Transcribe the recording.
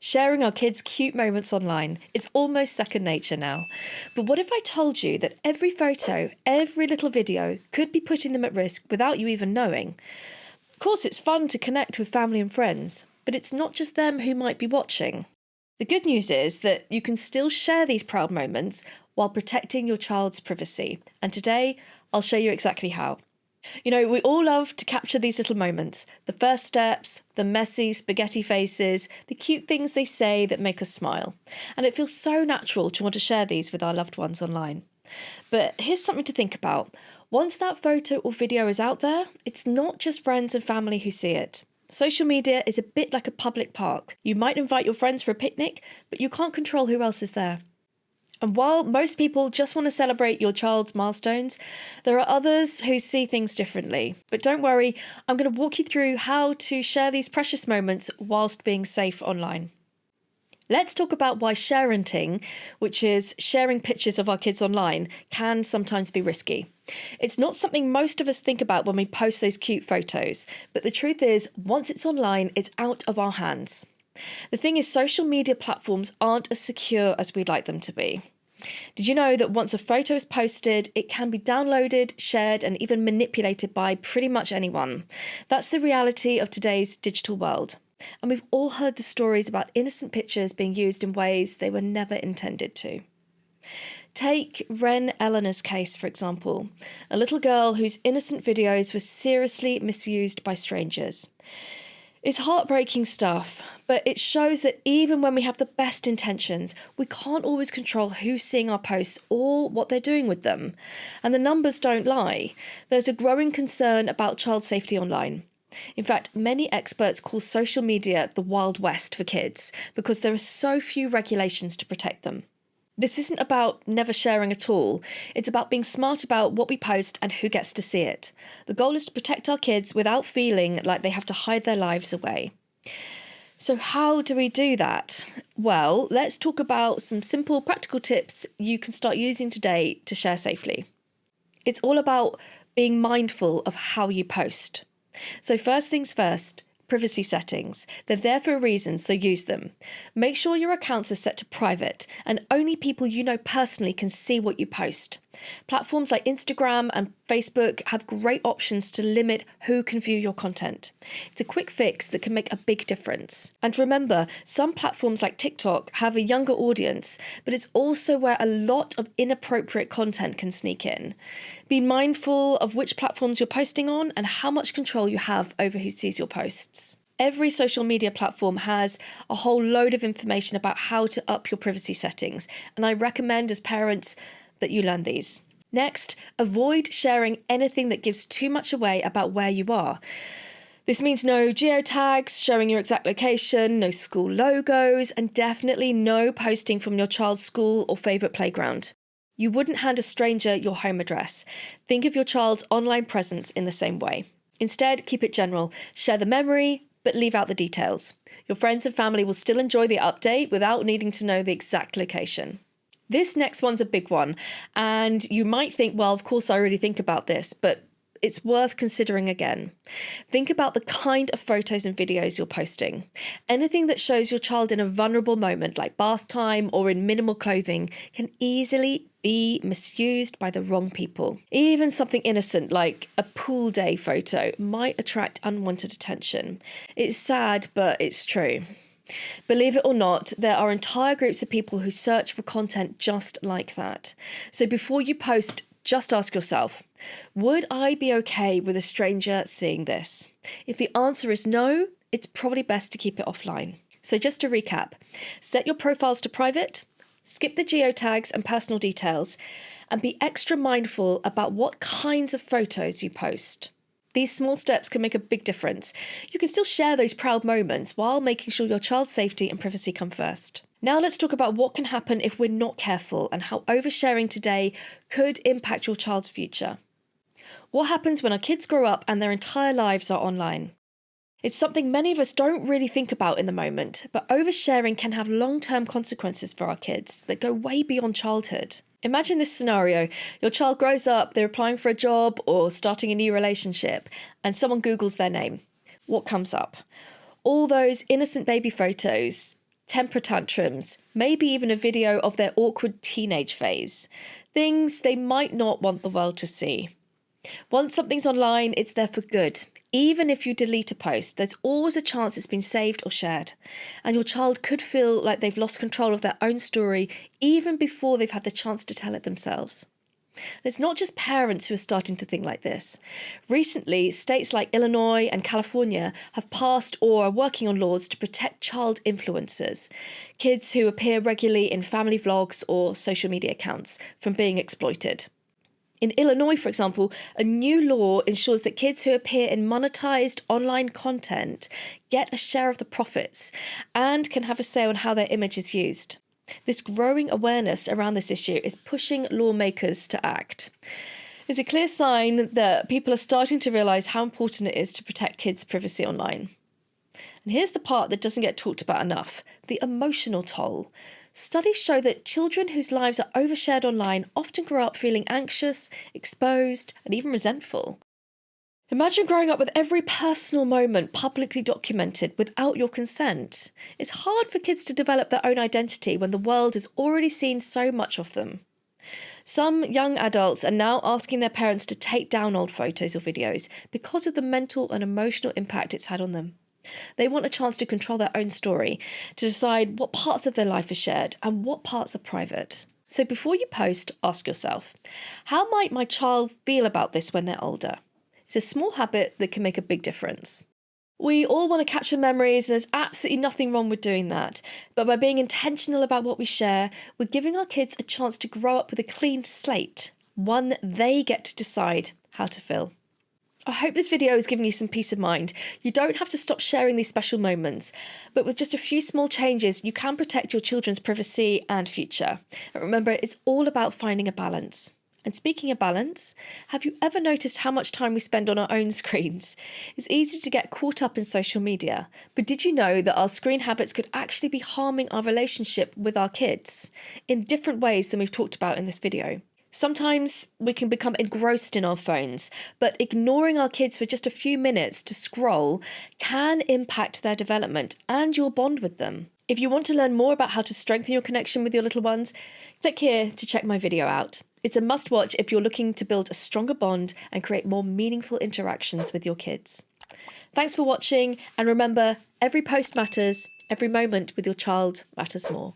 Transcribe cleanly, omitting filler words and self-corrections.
Sharing our kids' cute moments online, it's almost second nature now. But what if I told you that every photo, every little video could be putting them at risk without you even knowing? Of course, it's fun to connect with family and friends, but it's not just them who might be watching. The good news is that you can still share these proud moments while protecting your child's privacy. And today, I'll show you exactly how. You know, we all love to capture these little moments, the first steps, the messy spaghetti faces, the cute things they say that make us smile. And it feels so natural to want to share these with our loved ones online. But here's something to think about. Once that photo or video is out there, it's not just friends and family who see it. Social media is a bit like a public park. You might invite your friends for a picnic, but you can't control who else is there. And while most people just want to celebrate your child's milestones, there are others who see things differently. But don't worry, I'm going to walk you through how to share these precious moments whilst being safe online. Let's talk about why sharenting, which is sharing pictures of our kids online, can sometimes be risky. It's not something most of us think about when we post those cute photos, but the truth is, once it's online, it's out of our hands. The thing is, social media platforms aren't as secure as we'd like them to be. Did you know that once a photo is posted, it can be downloaded, shared, and even manipulated by pretty much anyone? That's the reality of today's digital world. And we've all heard the stories about innocent pictures being used in ways they were never intended to. Take Ren Eleanor's case, for example, a little girl whose innocent videos were seriously misused by strangers. It's heartbreaking stuff, but it shows that even when we have the best intentions, we can't always control who's seeing our posts or what they're doing with them. And the numbers don't lie. There's a growing concern about child safety online. In fact, many experts call social media the Wild West for kids because there are so few regulations to protect them. This isn't about never sharing at all. It's about being smart about what we post and who gets to see it. The goal is to protect our kids without feeling like they have to hide their lives away. So how do we do that? Well, let's talk about some simple practical tips you can start using today to share safely. It's all about being mindful of how you post. So first things first, privacy settings. They're there for a reason, so use them. Make sure your accounts are set to private and only people you know personally can see what you post. Platforms like Instagram and Facebook have great options to limit who can view your content. It's a quick fix that can make a big difference. And remember, some platforms like TikTok have a younger audience, but it's also where a lot of inappropriate content can sneak in. Be mindful of which platforms you're posting on and how much control you have over who sees your posts. Every social media platform has a whole load of information about how to up your privacy settings, and I recommend as parents that you learn these. Next, avoid sharing anything that gives too much away about where you are. This means no geotags showing your exact location, no school logos, and definitely no posting from your child's school or favourite playground. You wouldn't hand a stranger your home address. Think of your child's online presence in the same way. Instead, keep it general. Share the memory, but leave out the details. Your friends and family will still enjoy the update without needing to know the exact location. This next one's a big one, and you might think, well, of course I already think about this, but it's worth considering again. Think about the kind of photos and videos you're posting. Anything that shows your child in a vulnerable moment, like bath time or in minimal clothing, can easily be misused by the wrong people. Even something innocent like a pool day photo might attract unwanted attention. It's sad, but it's true. Believe it or not, there are entire groups of people who search for content just like that. So before you post, just ask yourself, would I be okay with a stranger seeing this? If the answer is no, it's probably best to keep it offline. So just to recap, set your profiles to private, skip the geotags and personal details, and be extra mindful about what kinds of photos you post. These small steps can make a big difference. You can still share those proud moments while making sure your child's safety and privacy come first. Now let's talk about what can happen if we're not careful and how oversharing today could impact your child's future. What happens when our kids grow up and their entire lives are online? It's something many of us don't really think about in the moment, but oversharing can have long-term consequences for our kids that go way beyond childhood. Imagine this scenario. Your child grows up, they're applying for a job or starting a new relationship, and someone Googles their name. What comes up? All those innocent baby photos, temper tantrums, maybe even a video of their awkward teenage phase. Things they might not want the world to see. Once something's online, it's there for good. Even if you delete a post, there's always a chance it's been saved or shared. And your child could feel like they've lost control of their own story even before they've had the chance to tell it themselves. And it's not just parents who are starting to think like this. Recently, states like Illinois and California have passed or are working on laws to protect child influencers, kids who appear regularly in family vlogs or social media accounts, from being exploited. In Illinois, for example, a new law ensures that kids who appear in monetized online content get a share of the profits and can have a say on how their image is used. This growing awareness around this issue is pushing lawmakers to act. It's a clear sign that people are starting to realise how important it is to protect kids' privacy online. And here's the part that doesn't get talked about enough: the emotional toll. Studies show that children whose lives are overshared online often grow up feeling anxious, exposed, and even resentful. Imagine growing up with every personal moment publicly documented without your consent. It's hard for kids to develop their own identity when the world has already seen so much of them. Some young adults are now asking their parents to take down old photos or videos because of the mental and emotional impact it's had on them. They want a chance to control their own story, to decide what parts of their life are shared and what parts are private. So before you post, ask yourself, how might my child feel about this when they're older? It's a small habit that can make a big difference. We all want to capture memories, and there's absolutely nothing wrong with doing that. But by being intentional about what we share, we're giving our kids a chance to grow up with a clean slate, one that they get to decide how to fill. I hope this video is giving you some peace of mind. You don't have to stop sharing these special moments, but with just a few small changes, you can protect your children's privacy and future. And remember, it's all about finding a balance. And speaking of balance, have you ever noticed how much time we spend on our own screens? It's easy to get caught up in social media, but did you know that our screen habits could actually be harming our relationship with our kids in different ways than we've talked about in this video? Sometimes we can become engrossed in our phones, but ignoring our kids for just a few minutes to scroll can impact their development and your bond with them. If you want to learn more about how to strengthen your connection with your little ones, click here to check my video out. It's a must-watch if you're looking to build a stronger bond and create more meaningful interactions with your kids. Thanks for watching, and remember, every post matters, every moment with your child matters more.